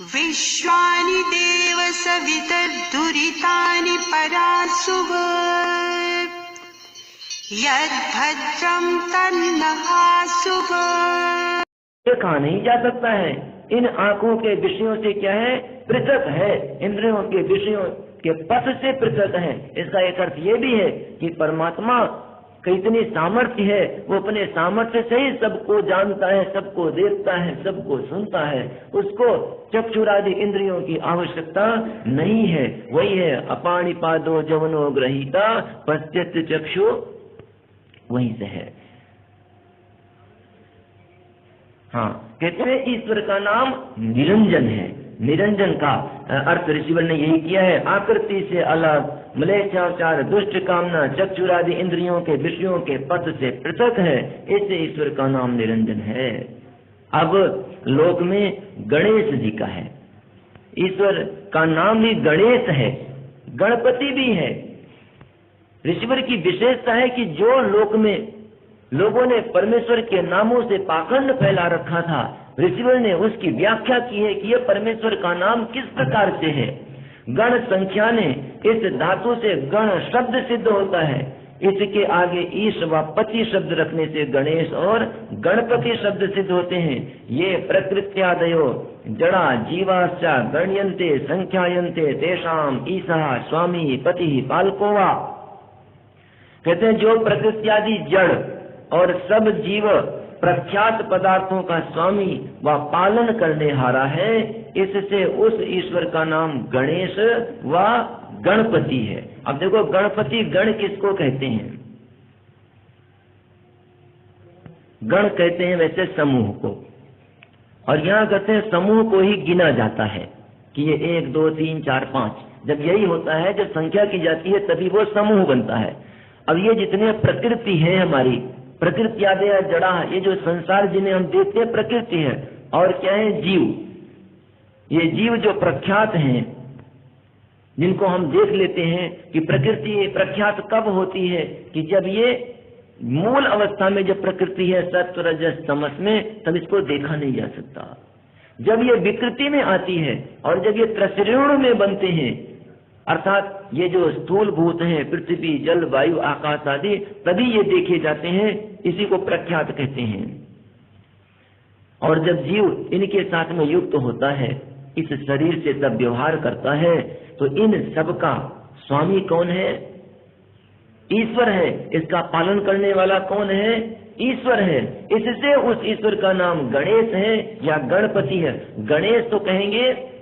विश्वानि देव सवितर्दुरितानि परासुः यद्भद्रं तन्नहासुः। देखा नहीं जा सकता है, इन आंखों के विषयों से क्या है, पृथक है, इंद्रियों के विषयों के पथ से पृथक है। इसका एक अर्थ ये भी है कि परमात्मा का इतनी सामर्थ्य है, वो अपने सामर्थ्य से ही सबको जानता है, सबको देखता है, सबको सुनता है, उसको चक्षुरादि इंद्रियों की आवश्यकता नहीं है। वही है अपाणिपादो जवनो ग्रहीता पश्चित चक्षु, वहीं से है। हाँ, कहते हैं ईश्वर का नाम निरंजन है। निरंजन का अर्थ ऋषिवर ने यही किया है, आकृति से अलग, मलेच्छाचार, दुष्ट कामना, चक्षुरादि इंद्रियों के विषयों के पथ से पृथक है, इससे ईश्वर का नाम निरंजन है। अब लोक में गणेश जी का है, ईश्वर का नाम भी गणेश है, गणपति भी है। ऋषिवर की विशेषता है कि जो लोक में लोगों ने परमेश्वर के नामों से पाखंड फैला रखा था, ऋषिवर ने उसकी व्याख्या की है कि यह परमेश्वर का नाम किस प्रकार से है। गण संख्या ने इस धातु से गण शब्द सिद्ध होता है, इसके आगे ईश व पति शब्द रखने से गणेश और गणपति शब्द सिद्ध होते हैं। ये प्रकृत्यादयो जड़ा जीवाश्चा गण्यन्ते संख्यायन्ते तेषाम ईशः स्वामी पति पालकोवा। कहते हैं जो प्रकृत्यादि जड़ और सब जीव प्रख्यात पदार्थों का स्वामी व पालन करने हारा है, इससे उस ईश्वर का नाम गणेश व गणपति है। अब देखो गणपति गण किसको कहते हैं? गण कहते हैं वैसे समूह को, और यहाँ कहते हैं समूह को ही गिना जाता है कि ये 1 2 3 4 5, जब यही होता है, जब संख्या की जाती है तभी वो समूह बनता है। अब ये जितने प्रकृति है हमारी, प्रकृति आदि जड़ा, ये जो संसार जिन्हें हम देखते हैं प्रकृति है, और क्या है, जीव। ये जीव जो प्रख्यात हैं, जिनको हम देख लेते हैं कि प्रकृति प्रख्यात कब होती है, कि जब ये मूल अवस्था में जब प्रकृति है सत्व रजस तमस में, तब इसको देखा नहीं जा सकता। जब ये विकृति में आती है और जब ये त्रसरेणु में बनते हैं, अर्थात ये जो स्थूल भूत हैं पृथ्वी जल वायु आकाश आदि, तभी ये देखे जाते हैं, इसी को प्रख्यात कहते हैं। और जब जीव इनके साथ में युक्त होता है, इस शरीर से तब व्यवहार करता है, तो इन सब का स्वामी कौन है? ईश्वर है। इसका पालन करने वाला कौन है? ईश्वर है। इससे उस ईश्वर का नाम गणेश है या गणपति है। गणेश तो कहेंगे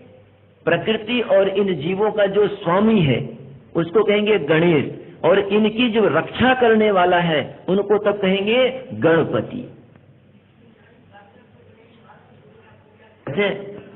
प्रकृति और इन जीवों का जो स्वामी है उसको कहेंगे गणेश, और इनकी जो रक्षा करने वाला है उनको तब कहेंगे गणपति।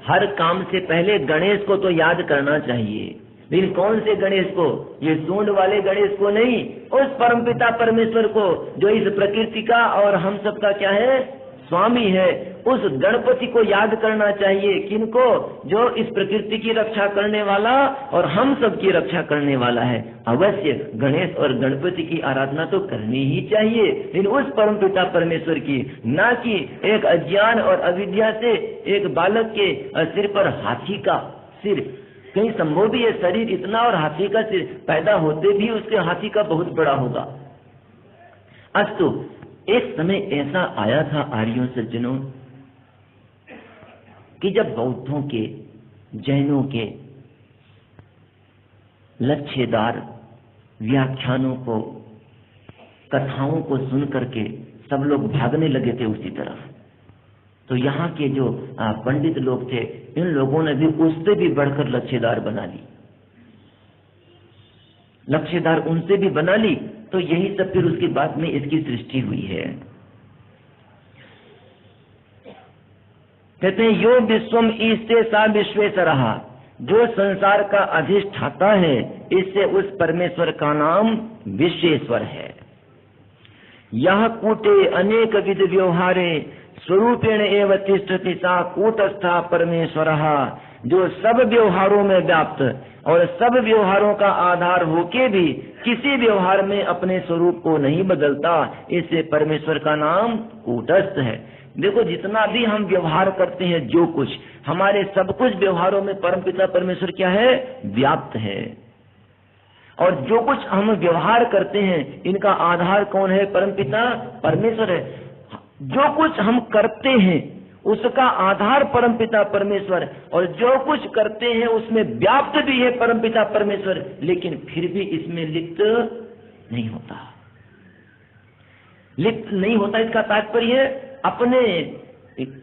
हर काम से पहले गणेश को तो याद करना चाहिए, लेकिन कौन से गणेश को? ये सूंड वाले गणेश को नहीं, उस परमपिता परमेश्वर को जो इस प्रकृति का और हम सब का क्या है, स्वामी है। उस गणपति को याद करना चाहिए। किनको? जो इस प्रकृति की रक्षा करने वाला और हम सब की रक्षा करने वाला है। अवश्य गणेश और गणपति की आराधना तो करनी ही चाहिए, लेकिन उस परमपिता परमेश्वर की, ना कि एक अज्ञान और अविद्या से एक बालक के सिर पर हाथी का सिर। कहीं संभव भी है शरीर इतना और हाथी का सिर, पैदा होते भी उसके हाथी का बहुत बड़ा होगा। अस्तु, एक समय ऐसा आया था आर्यों सज्जनों कि जब बौद्धों के, जैनों के लच्छेदार व्याख्यानों को, कथाओं को सुन करके सब लोग भागने लगे थे उसी तरफ। तो यहाँ के जो पंडित लोग थे, इन लोगों ने भी उससे भी बढ़कर लच्छेदार बना ली, लच्छेदार उनसे भी बना ली। तो यही सब फिर उसके बाद में इसकी सृष्टि हुई है। कहते हैं यो विश्वम ईस्ते सा विश्वेश्वरः, जो संसार का अधिष्ठाता है, इससे उस परमेश्वर का नाम विश्वेश्वर है। यह कूटे अनेक विध व्यवहारे स्वरूपेण एव तिष्ठति सा कूटस्था परमेश्वरः, जो सब व्यवहारों में व्याप्त और सब व्यवहारों का आधार होके भी किसी व्यवहार में अपने स्वरूप को नहीं बदलता, इससे परमेश्वर का नाम कूटस्थ है। देखो जितना भी हम व्यवहार करते हैं, जो कुछ हमारे सब कुछ व्यवहारों में परमपिता परमेश्वर क्या है? व्याप्त है। और जो कुछ हम व्यवहार करते हैं इनका आधार कौन है? परमपिता परमेश्वर है। जो कुछ हम करते हैं उसका आधार परमपिता परमेश्वर, और जो कुछ करते हैं उसमें व्याप्त भी है परमपिता परमेश्वर, लेकिन फिर भी इसमें लिप्त नहीं होता। लिप्त नहीं होता इसका तात्पर्य अपने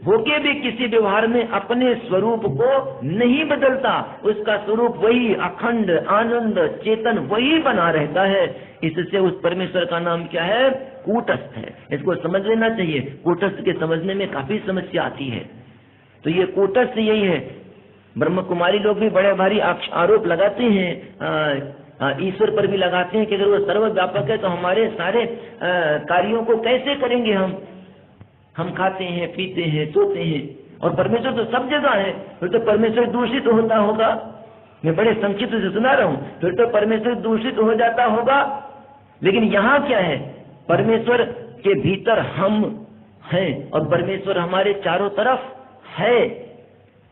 होके भी किसी व्यवहार में अपने स्वरूप को नहीं बदलता, उसका स्वरूप वही अखंड आनंद चेतन वही बना रहता है। इससे उस परमेश्वर का नाम क्या है? कूटस्थ है। इसको समझ लेना चाहिए। कूटस्थ के समझने में काफी समस्या आती है। तो ये कूटस्थ यही है। ब्रह्म कुमारी लोग भी बड़े भारी आरोप लगाते हैं, ईश्वर पर भी लगाते हैं कि अगर वो सर्वव्यापक है तो हमारे सारे कार्यों को कैसे करेंगे? हम खाते हैं, पीते हैं, सोते हैं, और परमेश्वर तो सब जगह है, फिर तो परमेश्वर दूषित होता होगा। मैं बड़े संक्षिप्त से सुना रहा हूं, फिर तो परमेश्वर दूषित हो जाता होगा। लेकिन यहाँ क्या है? परमेश्वर के भीतर हम हैं और परमेश्वर हमारे चारों तरफ है,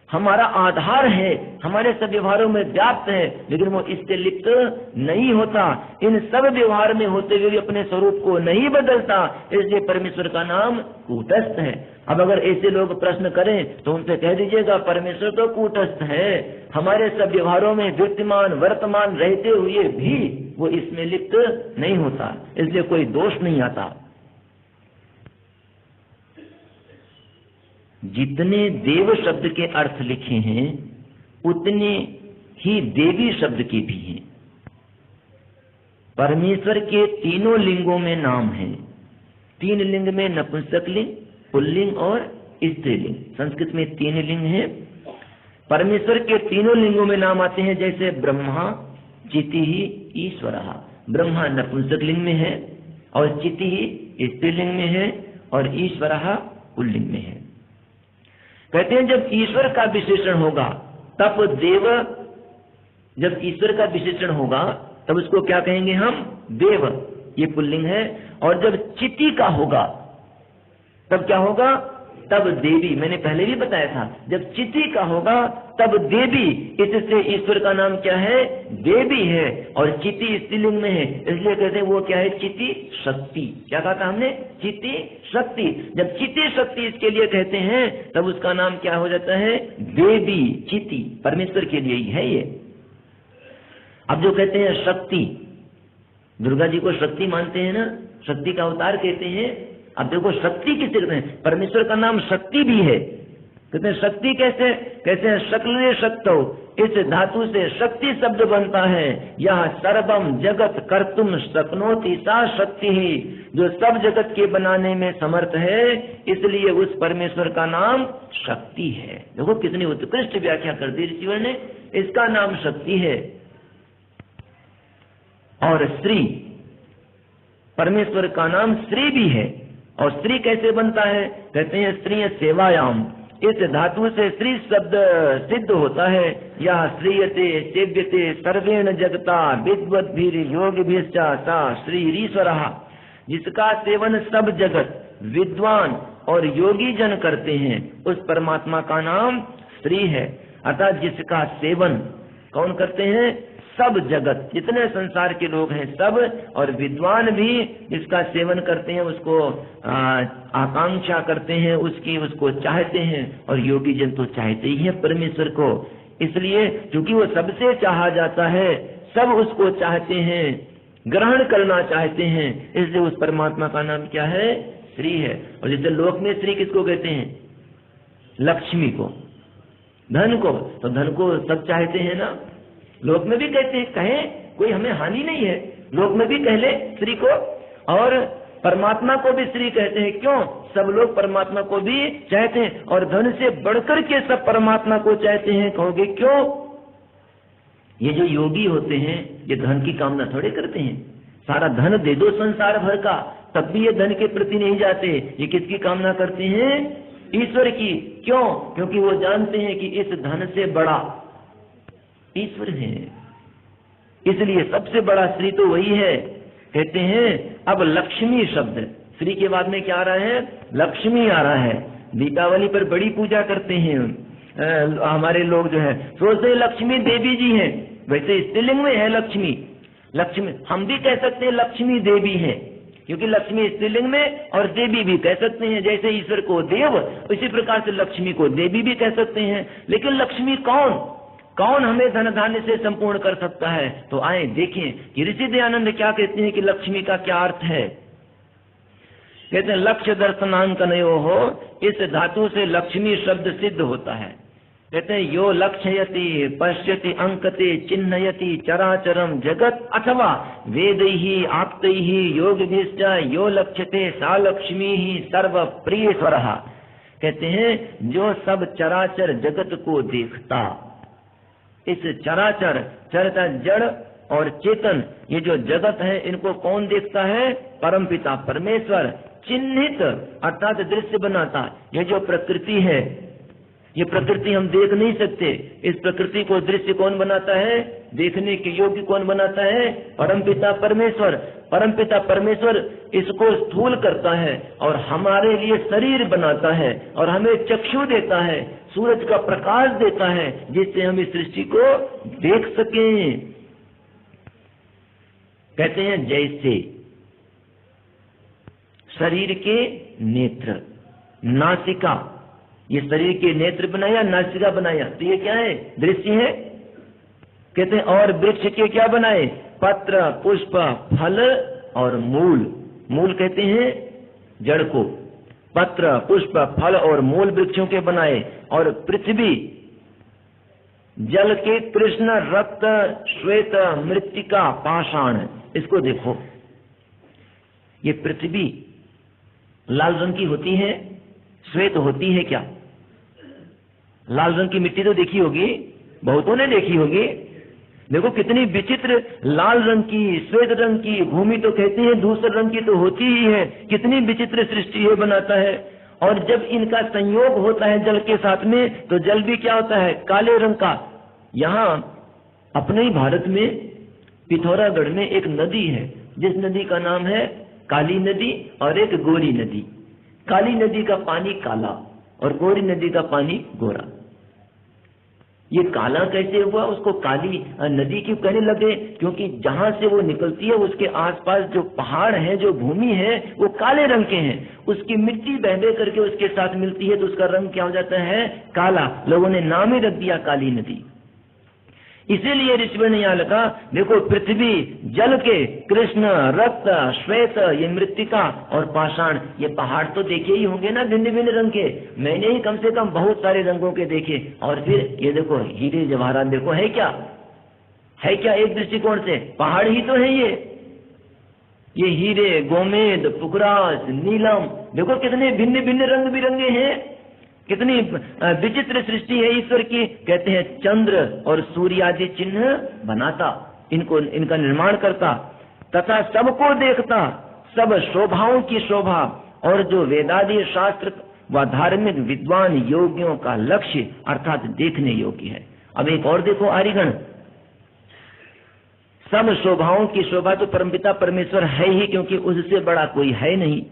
हमारा आधार है, हमारे सब व्यवहारों में व्याप्त है, लेकिन वो इससे लिप्त नहीं होता। इन सब व्यवहार में होते हुए भी अपने स्वरूप को नहीं बदलता, इसलिए परमेश्वर का नाम कूटस्थ है। अब अगर ऐसे लोग प्रश्न करें तो उनसे कह दीजिएगा परमेश्वर तो कूटस्थ है, हमारे सब व्यवहारों में विद्यमान वर्तमान रहते हुए भी वो इसमें लिप्त नहीं होता, इसलिए कोई दोष नहीं आता। जितने देव शब्द के अर्थ लिखे हैं उतने ही देवी शब्द के भी हैं। परमेश्वर के तीनों लिंगों में नाम है। 3 लिंग में नपुंसक लिंग, पुल्लिंग और स्त्रीलिंग। संस्कृत में 3 लिंग हैं। परमेश्वर के तीनों लिंगों में नाम आते हैं, जैसे ब्रह्मा, चितिहि, ईश्वरः। ब्रह्मा नपुंसक लिंग में है और चितिहि स्त्रीलिंग में है और ईश्वरः पुल्लिंग में है। कहते हैं जब ईश्वर का विशेषण होगा तब देव, जब ईश्वर का विशेषण होगा तब उसको क्या कहेंगे हम? देव, ये पुल्लिंग है। और जब चिति का होगा तब क्या होगा? तब देवी। मैंने पहले भी बताया था, जब चिति का होगा तब देवी। इससे ईश्वर का नाम क्या है? देवी है। और चिति स्त्रीलिंग में है, इसलिए कहते हैं वो क्या है? चिति शक्ति। क्या कहा था हमने? चिति शक्ति। जब चिति शक्ति इसके लिए कहते हैं तब उसका नाम क्या हो जाता है? देवी। चिति परमेश्वर के लिए ही है ये। अब जो कहते हैं शक्ति, दुर्गा जी को शक्ति मानते हैं ना, शक्ति का अवतार कहते हैं। अब देखो शक्ति किसे कहते हैं? परमेश्वर का नाम शक्ति भी है। कहते हैं शक्ति कैसे? कहते हैं शक्ल शक्तो, इस धातु से शक्ति शब्द बनता है। यह सर्वम जगत कर्तुम शक्नोति सा शक्ति ही, जो सब जगत के बनाने में समर्थ है, इसलिए उस परमेश्वर का नाम शक्ति है। देखो कितनी उत्कृष्ट व्याख्या कर दी ऋषिवर ने, इसका नाम शक्ति है। और श्री, परमेश्वर का नाम श्री भी है। और श्री कैसे बनता है? कहते हैं श्री सेवायाम, इस धातु से श्री शब्द सिद्ध होता है। यह श्रीयते सेव्यते सर्वेण जगता विद्वद्भिर योगिभिश्च सा श्रीरीश्वरः, जिसका सेवन सब जगत विद्वान और योगी जन करते हैं, उस परमात्मा का नाम श्री है। अतः जिसका सेवन कौन करते हैं? सब जगत, जितने संसार के लोग हैं सब, और विद्वान भी इसका सेवन करते हैं, उसको आकांक्षा करते हैं, उसको चाहते हैं, और योगी जन तो चाहते ही हैं परमेश्वर को। इसलिए क्योंकि वो सबसे चाहा जाता है, सब उसको चाहते हैं, ग्रहण करना चाहते हैं, इसलिए उस परमात्मा का नाम क्या है? श्री है। और जैसे लोक में श्री किसको कहते हैं? लक्ष्मी को, धन को। तो धन को सब चाहते हैं ना, लोक में भी कहते हैं, कहें कोई हमें हानि नहीं है, लोक में भी कह ले श्री को। और परमात्मा को भी श्री कहते हैं। क्यों? सब लोग परमात्मा को भी चाहते हैं, और धन से बढ़कर के सब परमात्मा को चाहते हैं। कहोगे क्यों? ये जो योगी होते हैं ये धन की कामना थोड़े करते हैं। सारा धन दे दो संसार भर का, तब भी ये धन के प्रति नहीं जाते। ये किसकी कामना करते हैं? ईश्वर की। क्यों? क्योंकि वो जानते हैं कि इस धन से बड़ा ईश्वर है, इसलिए सबसे बड़ा श्री तो वही है। कहते हैं अब लक्ष्मी शब्द, श्री के बाद में क्या आ रहा है? लक्ष्मी आ रहा है। दीपावली पर बड़ी पूजा करते हैं, हमारे लोग जो है सोचते हैं लक्ष्मी देवी जी हैं, वैसे स्त्रीलिंग में है लक्ष्मी। लक्ष्मी हम भी कह सकते हैं लक्ष्मी देवी है, क्योंकि लक्ष्मी स्त्रीलिंग में और देवी भी कह सकते हैं। जैसे ईश्वर को देव, इसी प्रकार से लक्ष्मी को देवी भी कह सकते हैं। लेकिन लक्ष्मी कौन हमें धन धान्य से संपूर्ण कर सकता है? तो आए देखें कि ऋषि दयानंद क्या कहते हैं कि लक्ष्मी का क्या अर्थ है। कहते हैं लक्ष्य दर्शनांकनयो हो, इस धातु से लक्ष्मी शब्द सिद्ध होता है। कहते हैं यो लक्ष्यति पश्यति अंकते चिन्हयति चराचरम जगत अथवा वेदैहि आप्तैहि योगभिश्च यो लक्ष्यते सा लक्ष्मी ही सर्व प्रिय स्वरः। कहते हैं जो सब चराचर जगत को देखता, इस चराचर चरता जड़ और चेतन ये जो जगत है इनको कौन देखता है? परमपिता परमेश्वर। चिन्हित अर्थात दृश्य बनाता, ये जो प्रकृति है, ये प्रकृति हम देख नहीं सकते, इस प्रकृति को दृश्य कौन बनाता है? देखने के योग्य कौन बनाता है? परमपिता परमेश्वर। परमपिता परमेश्वर इसको स्थूल करता है और हमारे लिए शरीर बनाता है और हमें चक्षु देता है, सूरज का प्रकाश देता है, जिससे हम इस सृष्टि को देख सकें। कहते हैं जैसे शरीर के नेत्र, नासिका, ये शरीर के नेत्र बनाया, नासिका बनाया, तो ये क्या है? दृश्य है। कहते हैं और वृक्ष के क्या बनाए? पत्र, पुष्प, फल और मूल। मूल कहते हैं जड़ को, पत्र, पुष्प, फल और मूल वृक्षों के बनाए। और पृथ्वी, जल के कृष्ण, रक्त, श्वेत, मृत्तिका, पाषाण। इसको देखो, ये पृथ्वी लाल रंग की होती है, श्वेत होती है क्या? लाल रंग की मिट्टी तो देखी होगी, बहुतों ने देखी होगी। देखो कितनी विचित्र लाल रंग की, श्वेत रंग की, भूमि तो कहते हैं दूसरे रंग की तो होती ही है। कितनी विचित्र सृष्टि है बनाता है। और जब इनका संयोग होता है जल के साथ में, तो जल भी क्या होता है? काले रंग का। यहाँ अपने ही भारत में पिथौरागढ़ में एक नदी है, जिस नदी का नाम है काली नदी और एक गोरी नदी। काली नदी का पानी काला और गोरी नदी का पानी गोरा। ये काला कैसे हुआ? उसको काली नदी क्यों कहने लगे? क्योंकि जहां से वो निकलती है उसके आसपास जो पहाड़ है, जो भूमि है, वो काले रंग के हैं। उसकी मिट्टी बह बह करके उसके साथ मिलती है तो उसका रंग क्या हो जाता है? काला। लोगों ने नाम ही रख दिया काली नदी। इसीलिए ऋषि ने यहाँ लिखा, देखो पृथ्वी, जल के कृष्ण, रक्त, श्वेत, ये मृत्तिका और पाषाण, ये पहाड़ तो देखे ही होंगे ना भिन्न भिन्न रंग के। मैंने ही कम से कम बहुत सारे रंगों के देखे। और फिर ये देखो हीरे जवाहरात, देखो है क्या? है क्या? एक दृष्टिकोण से पहाड़ ही तो है ये हीरे, गोमेद, पुखराज, नीलम, देखो कितने भिन्न भिन्न रंग बिरंगे हैं। कितनी विचित्र सृष्टि है ईश्वर की। कहते हैं चंद्र और सूर्य आदि चिन्ह बनाता, इनका निर्माण करता तथा सबको देखता, सब शोभाओं की शोभा। और जो वेदादि शास्त्र व धार्मिक विद्वान योगियों का लक्ष्य अर्थात देखने योग्य है। अब एक और देखो आर्यगण, सब शोभाओं की शोभा तो परमपिता परमेश्वर है ही, क्योंकि उससे बड़ा कोई है नहीं।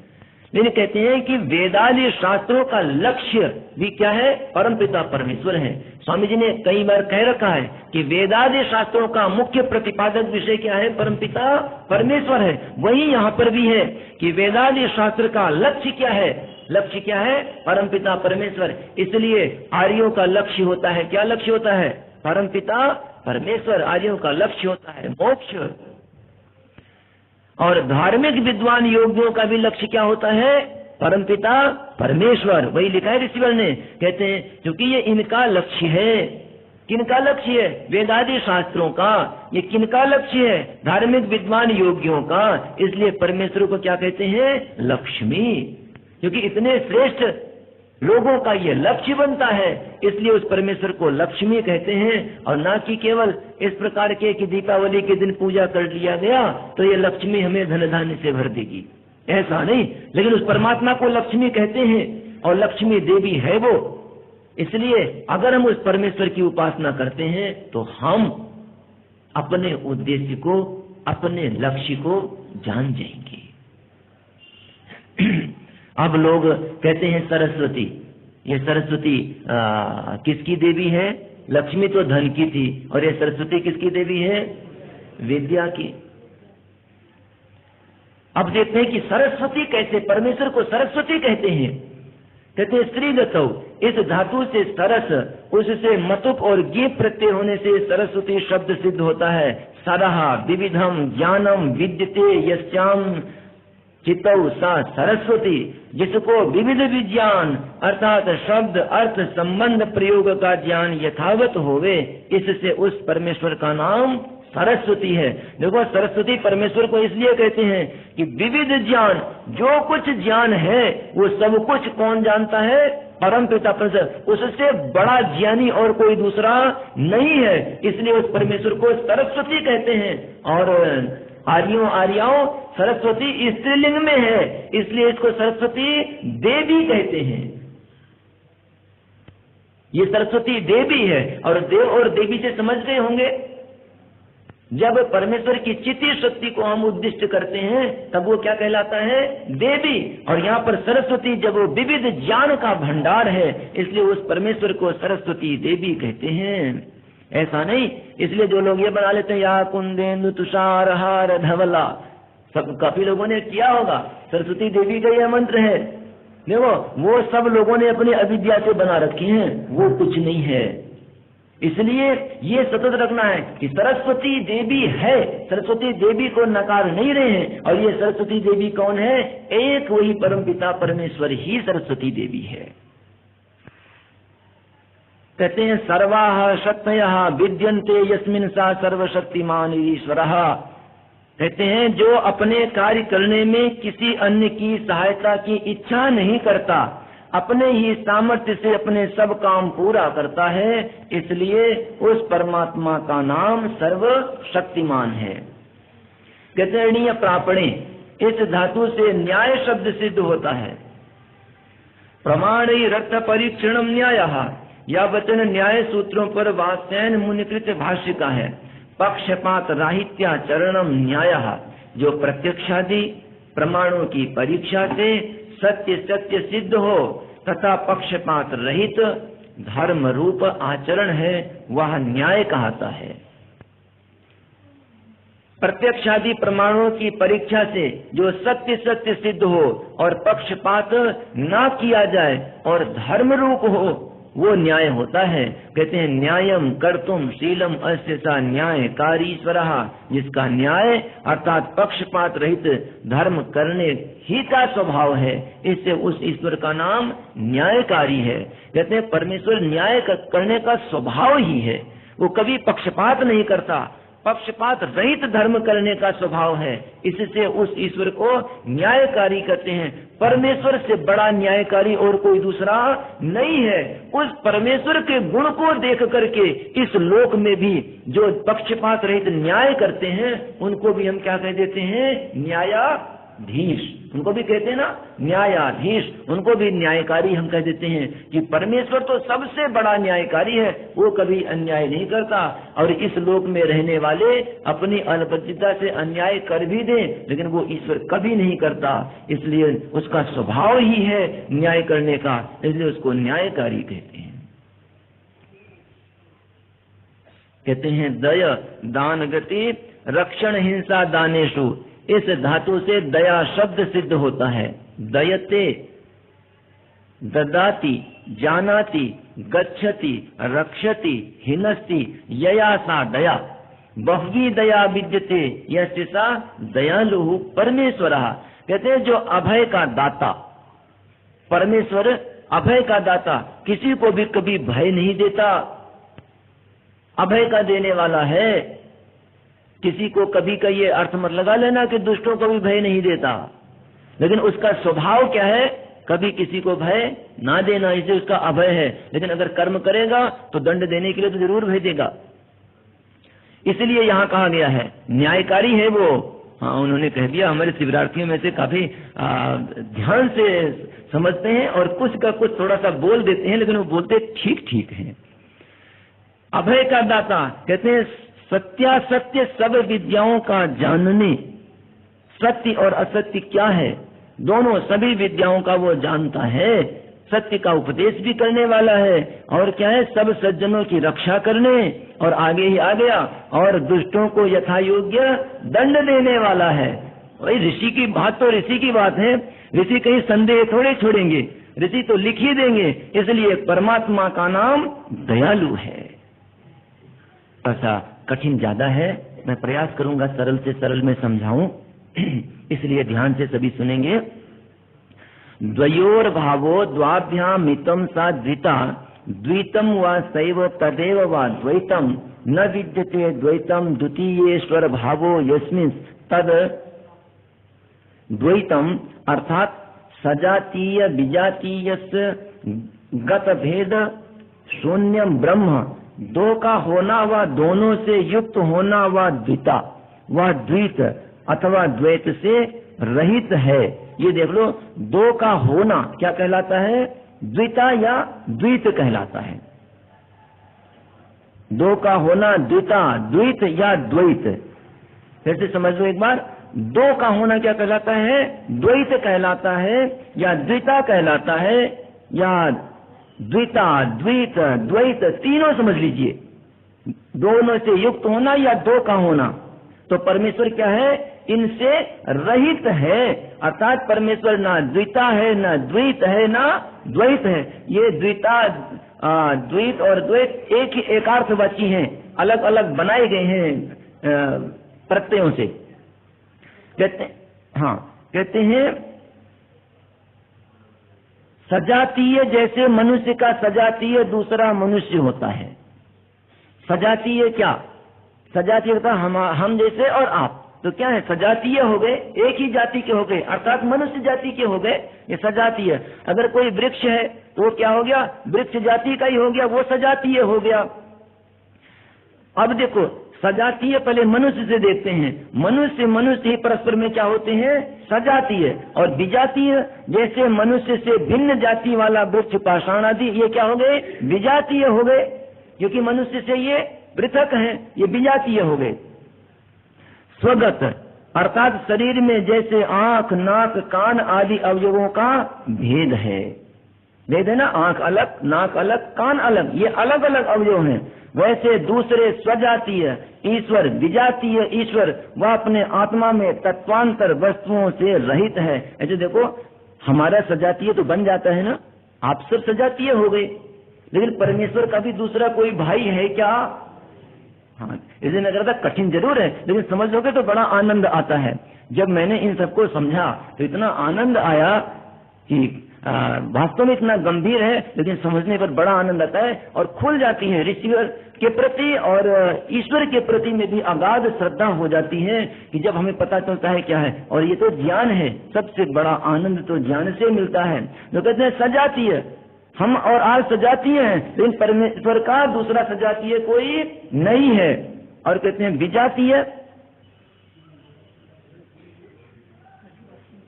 लेकिन कहते हैं कि वेदादि शास्त्रों का लक्ष्य भी क्या है? परमपिता परमेश्वर है। स्वामी जी ने कई बार कह रखा है कि वेदादि शास्त्रों का मुख्य प्रतिपादक विषय क्या है? परमपिता परमेश्वर है। वही यहाँ पर भी है कि वेदादि शास्त्र का लक्ष्य क्या है? लक्ष्य क्या है? परमपिता परमेश्वर। इसलिए आर्यों का लक्ष्य होता है, क्या लक्ष्य होता है? परमपिता परमेश्वर। आर्यों का लक्ष्य होता है मोक्ष। और धार्मिक विद्वान योगियों का भी लक्ष्य क्या होता है? परमपिता परमेश्वर। वही लिखा है ऋषिवर ने। कहते हैं क्योंकि ये इनका लक्ष्य है। किनका लक्ष्य है? वेदादि शास्त्रों का। ये किनका लक्ष्य है? धार्मिक विद्वान योगियों का। इसलिए परमेश्वर को क्या कहते हैं? लक्ष्मी। क्योंकि इतने श्रेष्ठ लोगों का ये लक्ष्य बनता है, इसलिए उस परमेश्वर को लक्ष्मी कहते हैं। और ना कि केवल इस प्रकार के कि दीपावली के दिन पूजा कर लिया गया तो ये लक्ष्मी हमें धन धान्य से भर देगी, ऐसा नहीं। लेकिन उस परमात्मा को लक्ष्मी कहते हैं और लक्ष्मी देवी है वो। इसलिए अगर हम उस परमेश्वर की उपासना करते हैं तो हम अपने उद्देश्य को, अपने लक्ष्य को जान जाएंगे। अब लोग कहते हैं सरस्वती, ये सरस्वती किसकी देवी है? लक्ष्मी तो धन की थी, और ये सरस्वती किसकी देवी है? विद्या की। अब देखते हैं कि सरस्वती कैसे, परमेश्वर को सरस्वती कहते हैं। कहते हैं स्त्रीगतौ, इस धातु से सरस, उससे मतुप और गी प्रत्यय होने से सरस्वती शब्द सिद्ध होता है। सरह विविधम ज्ञानम विद्यते यस्याम चितौ सा सरस्वती, जिसको विविध विज्ञान अर्थात शब्द अर्थ संबंध प्रयोग का ज्ञान यथावत होवे, इससे उस परमेश्वर का नाम सरस्वती है। देखो, सरस्वती परमेश्वर को इसलिए कहते हैं कि विविध ज्ञान, जो कुछ ज्ञान है वो सब कुछ कौन जानता है? परम पिता परमेश्वर। उससे बड़ा ज्ञानी और कोई दूसरा नहीं है, इसलिए उस परमेश्वर को सरस्वती कहते हैं। और आर्याओं सरस्वती स्त्रीलिंग में है, इसलिए इसको सरस्वती देवी कहते हैं। ये सरस्वती देवी है, और देव और देवी से समझ गए होंगे, जब परमेश्वर की चित्ती शक्ति को हम उद्दिष्ट करते हैं तब वो क्या कहलाता है? देवी। और यहाँ पर सरस्वती जब वो विविध ज्ञान का भंडार है, इसलिए उस परमेश्वर को सरस्वती देवी कहते हैं। ऐसा नहीं, इसलिए जो लोग ये बना लेते हैं या कुंदेन्दु तुषार हार धवला, सब काफी लोगों ने किया होगा, सरस्वती देवी का यह मंत्र है। देखो, वो सब लोगों ने अपनी अविद्या से बना रखी है, वो कुछ नहीं है। इसलिए ये सतत रखना है कि सरस्वती देवी है, सरस्वती देवी को नकार नहीं रहे हैं। और ये सरस्वती देवी कौन है? एक वही परमपिता परमेश्वर ही सरस्वती देवी है। कहते हैं सर्वाः शक्तयः विद्यन्ते यस्मिन् सा सर्वशक्तिमान ईश्वरः। कहते हैं जो अपने कार्य करने में किसी अन्य की सहायता की इच्छा नहीं करता, अपने ही सामर्थ्य से अपने सब काम पूरा करता है, इसलिए उस परमात्मा का नाम सर्वशक्तिमान है। कहते हैं णीय प्रापणे, इस धातु से न्याय शब्द सिद्ध होता है। प्रमाणे रथ परीक्षणम न्यायः, यह वचन न्याय सूत्रों पर वात्स्यायन मुनिकृत भाष्य का है। पक्षपात राहित्याचरणम न्यायः, जो प्रत्यक्षादि प्रमाणों की परीक्षा से सत्य सत्य सिद्ध हो तथा पक्षपात रहित धर्म रूप आचरण है, वह न्याय कहता है। प्रत्यक्षादि प्रमाणों की परीक्षा से जो सत्य सत्य सिद्ध हो और पक्षपात ना किया जाए और धर्म रूप हो, वो न्याय होता है। कहते हैं न्यायम कर्तुम शीलम अस्य सा न्यायकारीश्वरः, जिसका न्याय अर्थात पक्षपात रहित धर्म करने ही का स्वभाव है, इससे उस ईश्वर का नाम न्यायकारी है। कहते हैं परमेश्वर न्याय करने का स्वभाव ही है, वो कभी पक्षपात नहीं करता, पक्षपात रहित धर्म करने का स्वभाव है, इससे उस ईश्वर को न्यायकारी कहते हैं। परमेश्वर से बड़ा न्यायकारी और कोई दूसरा नहीं है। उस परमेश्वर के गुण को देख करके इस लोक में भी जो पक्षपात रहित न्याय करते हैं, उनको भी हम क्या कह देते हैं? न्यायाधीश। उनको भी कहते हैं ना न्यायाधीश, उनको भी न्यायकारी हम कह देते हैं कि परमेश्वर तो सबसे बड़ा न्यायकारी है, वो कभी अन्याय नहीं करता। और इस लोक में रहने वाले अपनी अल्पज्ञता से अन्याय कर भी दें, लेकिन वो ईश्वर कभी नहीं करता, इसलिए उसका स्वभाव ही है न्याय करने का, इसलिए उसको न्यायकारी कहते हैं। कहते हैं दय दान गति रक्षण हिंसा दानेषु, इस धातु से दया शब्द सिद्ध होता है। दयते ददाति जानाति गच्छति रक्षति हिनस्ति यया सा दया, बहुवी दया विद्यते यस्य सा दयालु परमेश्वरः। कहते हैं जो अभय का दाता, परमेश्वर अभय का दाता, किसी को भी कभी भय नहीं देता, अभय का देने वाला है। किसी को कभी का ये अर्थ मत लगा लेना कि दुष्टों को भी भय नहीं देता, लेकिन उसका स्वभाव क्या है? कभी किसी को भय ना देना, इसे उसका अभय है। लेकिन अगर कर्म करेगा तो दंड देने के लिए तो जरूर भेजेगा। इसलिए यहाँ कहा गया है न्यायकारी है वो। हाँ, उन्होंने कह दिया। हमारे शिवरार्थियों में से काफी ध्यान से समझते हैं और कुछ का कुछ थोड़ा सा बोल देते हैं, लेकिन वो बोलते ठीक ठीक है। अभय का दाता, कहते हैं सत्यासत्य सब विद्याओं का जानने, सत्य और असत्य क्या है दोनों सभी विद्याओं का वो जानता है। सत्य का उपदेश भी करने वाला है, और क्या है, सब सज्जनों की रक्षा करने, और आगे ही आ गया, और दुष्टों को यथा योग्य दंड देने वाला है। भाई ऋषि की बात तो ऋषि की बात है, ऋषि कहीं संदेह थोड़े छोड़ेंगे, ऋषि तो लिख ही देंगे। इसलिए परमात्मा का नाम दयालु है। ऐसा कठिन ज्यादा है, मैं प्रयास करूंगा सरल से सरल में समझाऊं, इसलिए ध्यान से सभी सुनेंगे। द्वयोर भावो द्वाभ्याम मितम सा द्विता, द्वैतम व सैव तदेव व द्वैतम, न विद्यते द्वैतम द्वितीयेश्वर भावो यस्मिन् तद द्वैतम, अर्थात सजातीय विजातीय गत भेद शून्यम ब्रह्म, दो का होना व दोनों से युक्त होना व द्विता व द्वैत अथवा द्वैत से रहित है। ये देख लो, दो का होना क्या कहलाता है, द्विता या द्वैत कहलाता है। दो का होना द्विता, द्वैत या द्वैत। फिर से समझ लो एक बार, दो का होना क्या कहलाता है, द्वैत कहलाता है, या द्विता कहलाता है, या द्विता, द्वैत, द्वैत, तीनों समझ लीजिए। दोनों से युक्त होना या दो का होना। तो परमेश्वर क्या है, इनसे रहित है, अर्थात परमेश्वर ना द्विता है, ना द्वैत है, ना द्वैत है। ये द्विता, द्वैत और द्वैत एक ही एकार्थवाची हैं, अलग अलग बनाए गए हैं प्रत्ययों से। कहते हैं सजातीय, जैसे मनुष्य का सजातीय दूसरा मनुष्य होता है। सजातीय क्या, सजातीय होता हम जैसे और आप, तो क्या है, सजातीय हो गए, एक ही जाति के हो गए, अर्थात मनुष्य जाति के हो गए, ये सजातीय। अगर कोई वृक्ष है तो वो क्या हो गया, वृक्ष जाति का ही हो गया, वो सजातीय हो गया। अब देखो, सजातीय पहले मनुष्य से देखते हैं, मनुष्य ही परस्पर में क्या होते हैं, सजातीय। और विजातीय, जैसे मनुष्य से भिन्न जाति वाला वृक्ष पाषाण आदि, ये क्या हो गए, विजातीय हो गए, क्योंकि मनुष्य से ये पृथक हैं, ये विजातीय हो गए। स्वगत, अर्थात शरीर में जैसे आंख, नाक, कान आदि अवयवों का भेद है। भेद है ना, आंख अलग, नाक अलग, कान अलग, ये अलग अलग अवयव हैं। वैसे दूसरे स्वजातीय ईश्वर, विजातीय ईश्वर, वह अपने आत्मा में तत्वांतर वस्तुओं से रहित है। ऐसे देखो, हमारा सजातीय तो बन जाता है ना, आप सब सजातीय हो गए, लेकिन परमेश्वर का भी दूसरा कोई भाई है क्या? हाँ, इसलिए मैं कहता कठिन जरूर है, लेकिन समझ लोगे तो बड़ा आनंद आता है। जब मैंने इन सबको समझा तो इतना आनंद आया कि वास्तव में इतना गंभीर है, लेकिन समझने पर बड़ा आनंद आता है, और खुल जाती है ईश्वर के प्रति और ईश्वर के प्रति में भी अगाध श्रद्धा हो जाती है कि जब हमें पता चलता है क्या है। और ये तो ज्ञान है, सबसे बड़ा आनंद तो ज्ञान से मिलता है। जो कहते हैं सजातीय, हम और आज सजातीय हैं, लेकिन परमेश्वर का दूसरा सजातीय कोई नहीं है। और कहते हैं विजातीय,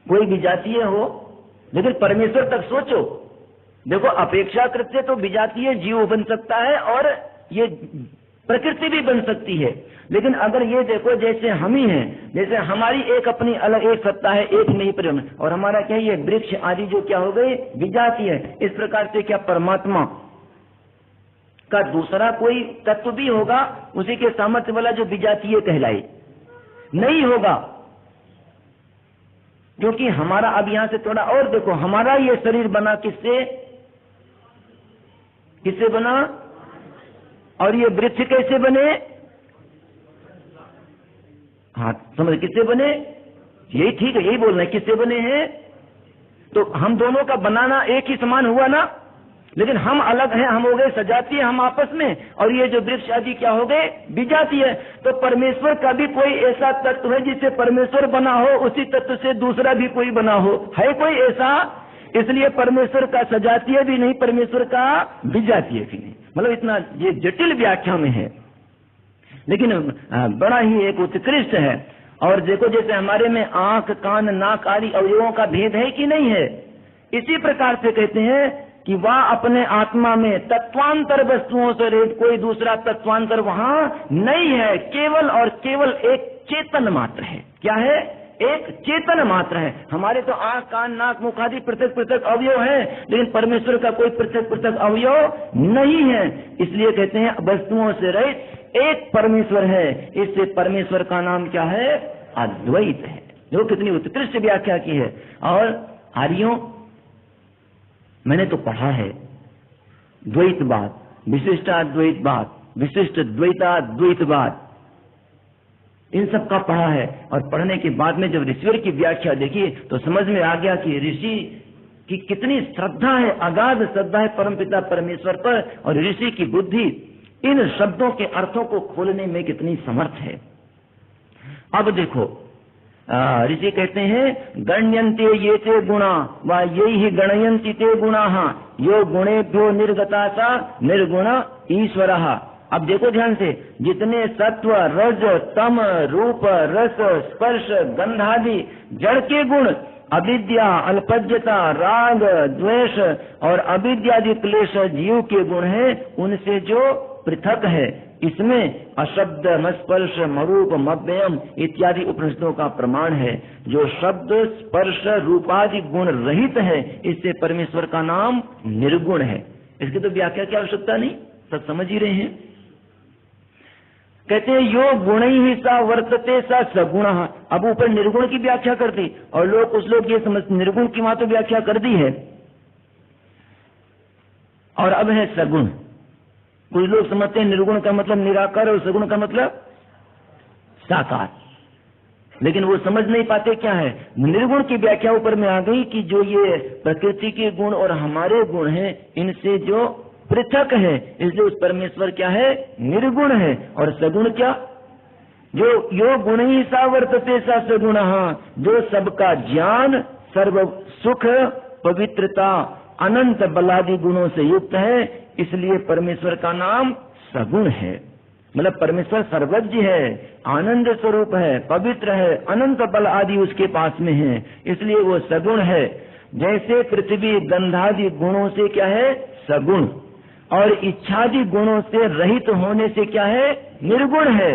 कोई विजातीय हो, लेकिन परमेश्वर तक सोचो, देखो अपेक्षाकृत से तो विजातीय जीव बन सकता है और ये प्रकृति भी बन सकती है। लेकिन अगर ये देखो, जैसे हम ही हैं, जैसे हमारी एक अपनी अलग एक सत्ता है, एक नहीं प्रेम, और हमारा क्या ये वृक्ष आदि जो क्या हो गए, विजातीय है। इस प्रकार से क्या परमात्मा का दूसरा कोई तत्व भी होगा उसी के सामर्थ्य वाला जो विजातीय कहलाए? नहीं होगा, क्योंकि हमारा, अब यहां से थोड़ा और देखो, हमारा ये शरीर बना किससे, किससे बना? और ये वृक्ष कैसे बने? हाँ समझ, किससे बने? यही ठीक है, यही बोलना है, किससे बने हैं? तो हम दोनों का बनाना एक ही समान हुआ ना, लेकिन हम अलग हैं, हम हो गए सजातीय, हम आपस में, और ये जो वृक्ष आदि क्या हो गए, विजातीय। तो परमेश्वर का भी कोई ऐसा तत्व है जिससे परमेश्वर बना हो, उसी तत्व से दूसरा भी कोई बना हो, है कोई ऐसा? इसलिए परमेश्वर का सजातीय भी नहीं, परमेश्वर का विजातीय भी नहीं। मतलब इतना ये जटिल व्याख्या में है, लेकिन बड़ा ही एक उत्कृष्ट है। और देखो, जैसे हमारे में आंख, कान, नाक आदि अवयवों का भेद है कि नहीं है, इसी प्रकार से कहते हैं कि वह अपने आत्मा में तत्वांतर वस्तुओं से रहित, कोई दूसरा तत्वांतर वहां नहीं है, केवल और केवल एक चेतन मात्र है। क्या है? एक चेतन मात्र है। हमारे तो आंख कान नाक मुख आदि पृथक पृथक अवयव है, लेकिन परमेश्वर का कोई पृथक पृथक अवयव नहीं है। इसलिए कहते हैं वस्तुओं से रहित एक परमेश्वर है। इससे परमेश्वर का नाम क्या है? अद्वैत है। जो कितनी उत्कृष्ट व्याख्या की है। और आर्यों, मैंने तो पढ़ा है द्वैतवाद, विशिष्टाद्वैतवाद, विशिष्ट द्वैताद्वैतवाद, इन सब का पढ़ा है। और पढ़ने के बाद में जब ऋषिवर की व्याख्या देखी तो समझ में आ गया कि ऋषि की कितनी श्रद्धा है, अगाध श्रद्धा है परमपिता परमेश्वर पर, और ऋषि की बुद्धि इन शब्दों के अर्थों को खोलने में कितनी समर्थ है। अब देखो, ऋषि कहते हैं गण्यन्ते ये ते गुणा व ये ही गणयन्ति ते गुणाः यो गुणेभ्यो निर्गता सा निर्गुण ईश्वरः। अब देखो ध्यान से, जितने सत्व रज तम रूप रस स्पर्श गंधादि जड़ के गुण, अविद्या अल्पज्यता राग द्वेष और अविद्यादि क्लेश जीव के गुण हैं, उनसे जो पृथक है, इसमें अशब्द मस्पर्श मरूप मव्ययम इत्यादि उपनिषदों का प्रमाण है। जो शब्द स्पर्श रूपादि गुण रहित है, इससे परमेश्वर का नाम निर्गुण है। इसकी तो व्याख्या की आवश्यकता नहीं, सब समझ ही रहे हैं। कहते हैं यो गुण ही सा वर्तते सा सगुण। अब ऊपर निर्गुण की व्याख्या कर दी, और कुछ लोग ये समझ निर्गुण की वहां तो व्याख्या कर दी है, और अब है सगुण। कुछ लोग समझते हैं निर्गुण का मतलब निराकार और सगुण का मतलब साकार, लेकिन वो समझ नहीं पाते क्या है। निर्गुण की व्याख्या ऊपर में आ गई कि जो ये प्रकृति के गुण और हमारे गुण हैं, इनसे जो पृथक है, इसलिए उस परमेश्वर क्या है? निर्गुण है। और सगुण क्या? जो यो गुण ही सा वर्तते सा सगुण, जो सबका ज्ञान सर्व सुख पवित्रता अनंत बलादि गुणों से युक्त है, इसलिए परमेश्वर का नाम सगुण है। मतलब परमेश्वर सर्वज्ञ है, आनंद स्वरूप है, पवित्र है, अनंत बल आदि उसके पास में है, इसलिए वो सगुण है। जैसे पृथ्वी गंधादि गुणों से क्या है? सगुण, और इच्छादि गुणों से रहित होने से क्या है? निर्गुण है।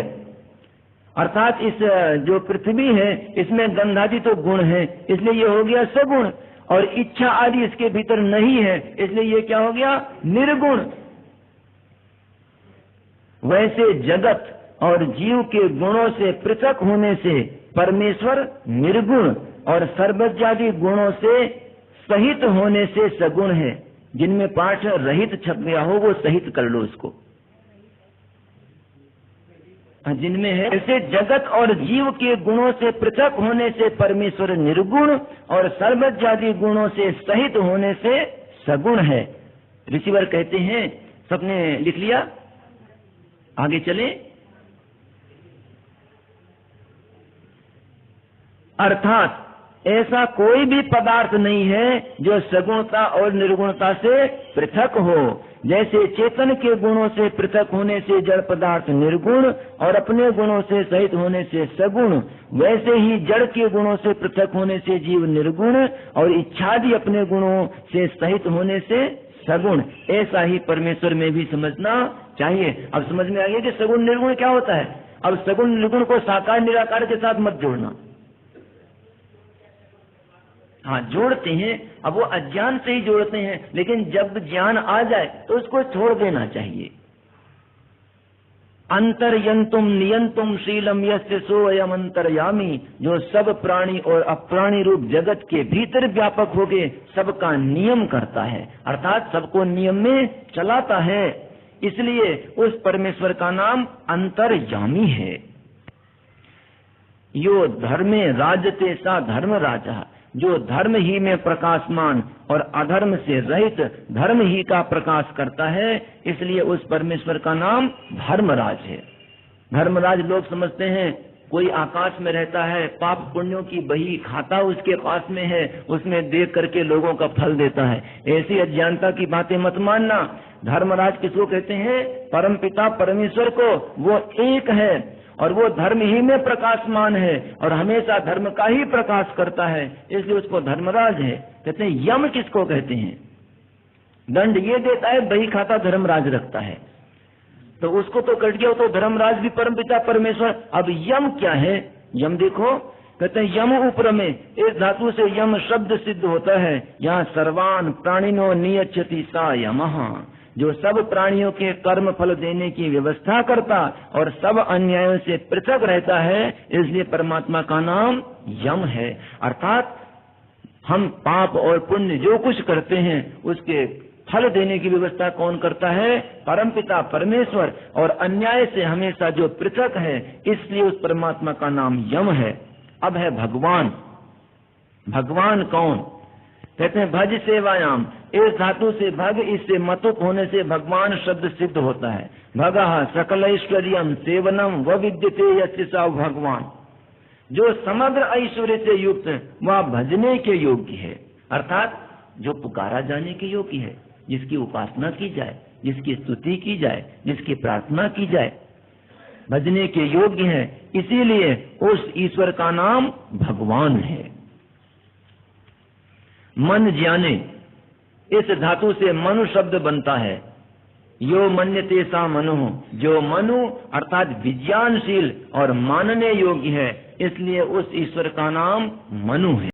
अर्थात इस जो पृथ्वी है, इसमें गंधादि तो गुण है, इसलिए ये हो गया सगुण, और इच्छा आदि इसके भीतर नहीं है, इसलिए ये क्या हो गया? निर्गुण। वैसे जगत और जीव के गुणों से पृथक होने से परमेश्वर निर्गुण, और सर्वज्ञादि गुणों से सहित होने से सगुण है। जिनमें पाठ रहित छप गया हो वो सहित कर लो उसको, जिनमें है। ऐसे जगत और जीव के गुणों से पृथक होने से परमेश्वर निर्गुण, और सर्वज्ञादि गुणों से सहित होने से सगुण है। ऋषिवर कहते हैं, सबने लिख लिया, आगे चले। अर्थात ऐसा कोई भी पदार्थ नहीं है जो सगुणता और निर्गुणता से पृथक हो। जैसे चेतन के गुणों से पृथक होने से जड़ पदार्थ निर्गुण और अपने गुणों से सहित होने से सगुण, वैसे ही जड़ के गुणों से पृथक होने से जीव निर्गुण और इच्छादि अपने गुणों से सहित होने से सगुण। ऐसा ही परमेश्वर में भी समझना चाहिए। अब समझ में आ गया कि सगुण निर्गुण क्या होता है। अब सगुण निर्गुण को साकार निराकार के साथ मत जोड़ना। हाँ, जोड़ते हैं, अब वो अज्ञान से ही जोड़ते हैं, लेकिन जब ज्ञान आ जाए तो उसको छोड़ देना चाहिए। अंतर्यंतुम नियंतुम शीलम यस्य सो अयम अंतर्यामी, जो सब प्राणी और अप्राणी रूप जगत के भीतर व्यापक होके सबका नियम करता है, अर्थात सबको नियम में चलाता है, इसलिए उस परमेश्वर का नाम अंतर्यामी है। यो धर्मे राजते सा धर्म राजा, जो धर्म ही में प्रकाशमान और अधर्म से रहित धर्म ही का प्रकाश करता है, इसलिए उस परमेश्वर का नाम धर्मराज है। धर्मराज लोग समझते हैं कोई आकाश में रहता है, पाप पुण्यों की बही खाता उसके पास में है, उसमें देख करके लोगों का फल देता है। ऐसी अज्ञानता की बातें मत मानना। धर्मराज किसको कहते हैं? परमपिता परमेश्वर को। वो एक है और वो धर्म ही में प्रकाशमान है और हमेशा धर्म का ही प्रकाश करता है, इसलिए उसको धर्मराज है। कहते हैं यम किसको कहते हैं? दंड ये देता है, बही खाता धर्मराज रखता है, तो उसको तो कट गया, तो धर्मराज भी परमपिता परमेश्वर। अब यम क्या है? यम देखो, कहते हैं यम उपरमे, इस धातु से यम शब्द सिद्ध होता है। यहाँ सर्वान प्राणिनो नियच्छति सा यमः, जो सब प्राणियों के कर्म फल देने की व्यवस्था करता और सब अन्यायों से पृथक रहता है, इसलिए परमात्मा का नाम यम है। अर्थात हम पाप और पुण्य जो कुछ करते हैं उसके फल देने की व्यवस्था कौन करता है? परमपिता परमेश्वर। और अन्याय से हमेशा जो पृथक है, इसलिए उस परमात्मा का नाम यम है। अब है भगवान। भगवान कौन? कहते हैं भज सेवायाम, इस धातु से भग, इससे मतुक होने से भगवान शब्द सिद्ध होता है। भगः सकल ऐश्वर्यम सेवनम व विद्यते यस्य स भगवान, जो समग्र ऐश्वर्य से युक्त वह भजने के योग्य है। अर्थात जो पुकारा जाने के योग्य है, जिसकी उपासना की जाए, जिसकी स्तुति की जाए, जिसकी प्रार्थना की जाए, भजने के योग्य है। इसीलिए उस ईश्वर का नाम भगवान है। मन ज्ञाने, इस धातु से मनु शब्द बनता है। यो मन्यते सा मनु, जो मनु अर्थात विज्ञानशील और मानने योग्य है, इसलिए उस ईश्वर का नाम मनु है।